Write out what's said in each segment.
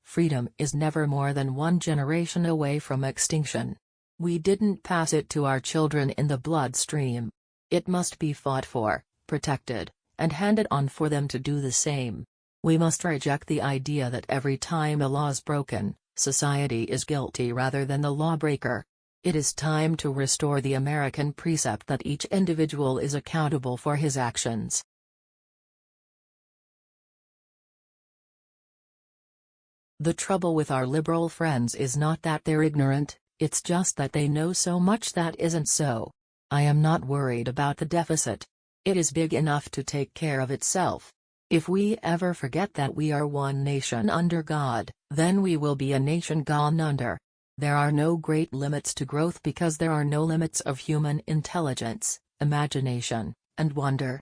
Freedom is never more than one generation away from extinction. We didn't pass it to our children in the bloodstream. It must be fought for, protected, and handed on for them to do the same. We must reject the idea that every time a law is broken, society is guilty rather than the lawbreaker. It is time to restore the American precept that each individual is accountable for his actions. The trouble with our liberal friends is not that they're ignorant, it's just that they know so much that isn't so. I am not worried about the deficit. It is big enough to take care of itself. If we ever forget that we are one nation under God, then we will be a nation gone under. There are no great limits to growth because there are no limits of human intelligence, imagination, and wonder.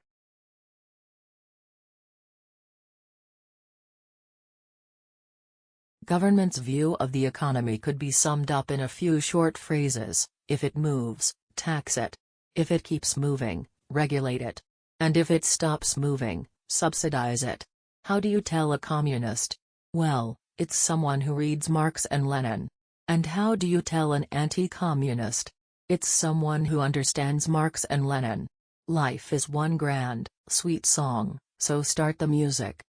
Government's view of the economy could be summed up in a few short phrases: if it moves, tax it. If it keeps moving, regulate it. And if it stops moving, subsidize it. How do you tell a communist? Well, it's someone who reads Marx and Lenin. And how do you tell an anti-communist? It's someone who understands Marx and Lenin. Life is one grand, sweet song, so start the music.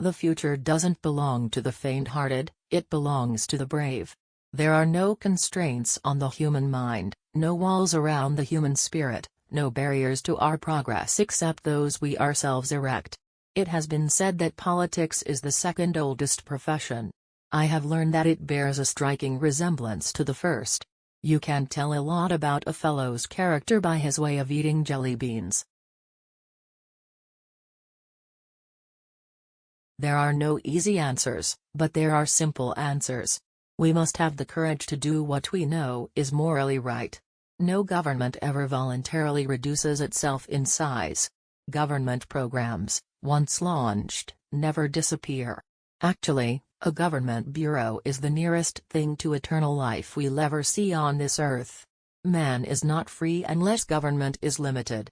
The future doesn't belong to the faint-hearted, it belongs to the brave. There are no constraints on the human mind, no walls around the human spirit, no barriers to our progress except those we ourselves erect. It has been said that politics is the second oldest profession. I have learned that it bears a striking resemblance to the first. You can tell a lot about a fellow's character by his way of eating jelly beans. There are no easy answers, but there are simple answers. We must have the courage to do what we know is morally right. No government ever voluntarily reduces itself in size. Government programs, once launched, never disappear. Actually, a government bureau is the nearest thing to eternal life we'll ever see on this earth. Man is not free unless government is limited.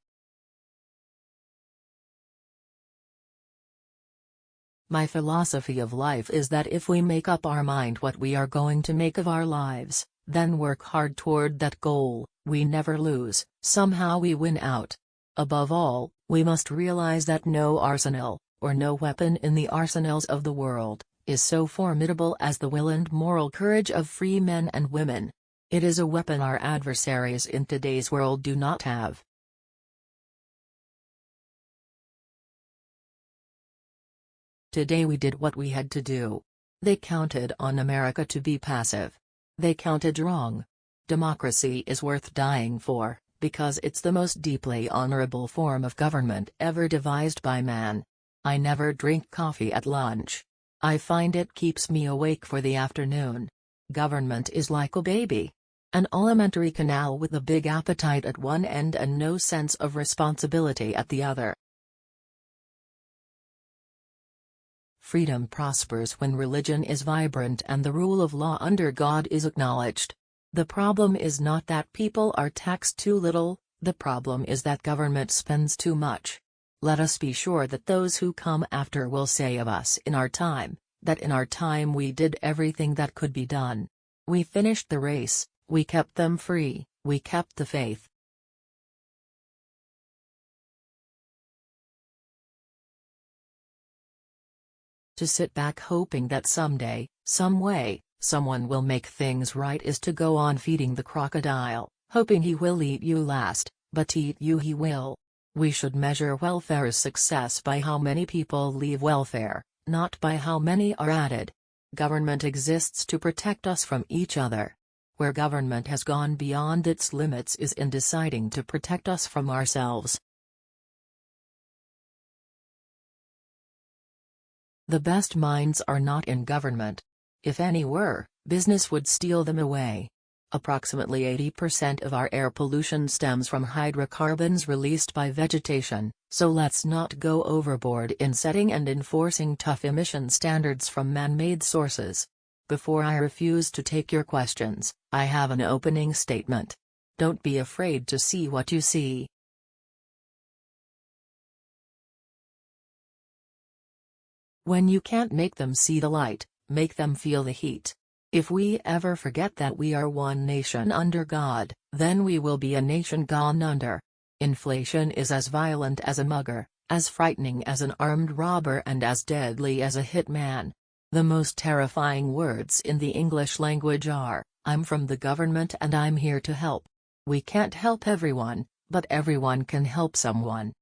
My philosophy of life is that if we make up our mind what we are going to make of our lives, then work hard toward that goal, we never lose, somehow we win out. Above all, we must realize that no arsenal, or no weapon in the arsenals of the world, is so formidable as the will and moral courage of free men and women. It is a weapon our adversaries in today's world do not have. Today we did what we had to do. They counted on America to be passive. They counted wrong. Democracy is worth dying for, because it's the most deeply honorable form of government ever devised by man. I never drink coffee at lunch. I find it keeps me awake for the afternoon. Government is like a baby. An alimentary canal with a big appetite at one end and no sense of responsibility at the other. Freedom prospers when religion is vibrant and the rule of law under God is acknowledged. The problem is not that people are taxed too little, the problem is that government spends too much. Let us be sure that those who come after will say of us in our time, that in our time we did everything that could be done. We finished the race, we kept them free, we kept the faith. To sit back hoping that someday, some way, someone will make things right is to go on feeding the crocodile, hoping he will eat you last, but eat you he will. We should measure welfare's success by how many people leave welfare, not by how many are added. Government exists to protect us from each other. Where government has gone beyond its limits is in deciding to protect us from ourselves. The best minds are not in government. If any were, business would steal them away. Approximately 80% of our air pollution stems from hydrocarbons released by vegetation, so let's not go overboard in setting and enforcing tough emission standards from man-made sources. Before I refuse to take your questions, I have an opening statement. Don't be afraid to see what you see. When you can't make them see the light, make them feel the heat. If we ever forget that we are one nation under God, then we will be a nation gone under. Inflation is as violent as a mugger, as frightening as an armed robber, and as deadly as a hitman. The most terrifying words in the English language are, "I'm from the government and I'm here to help." We can't help everyone, but everyone can help someone.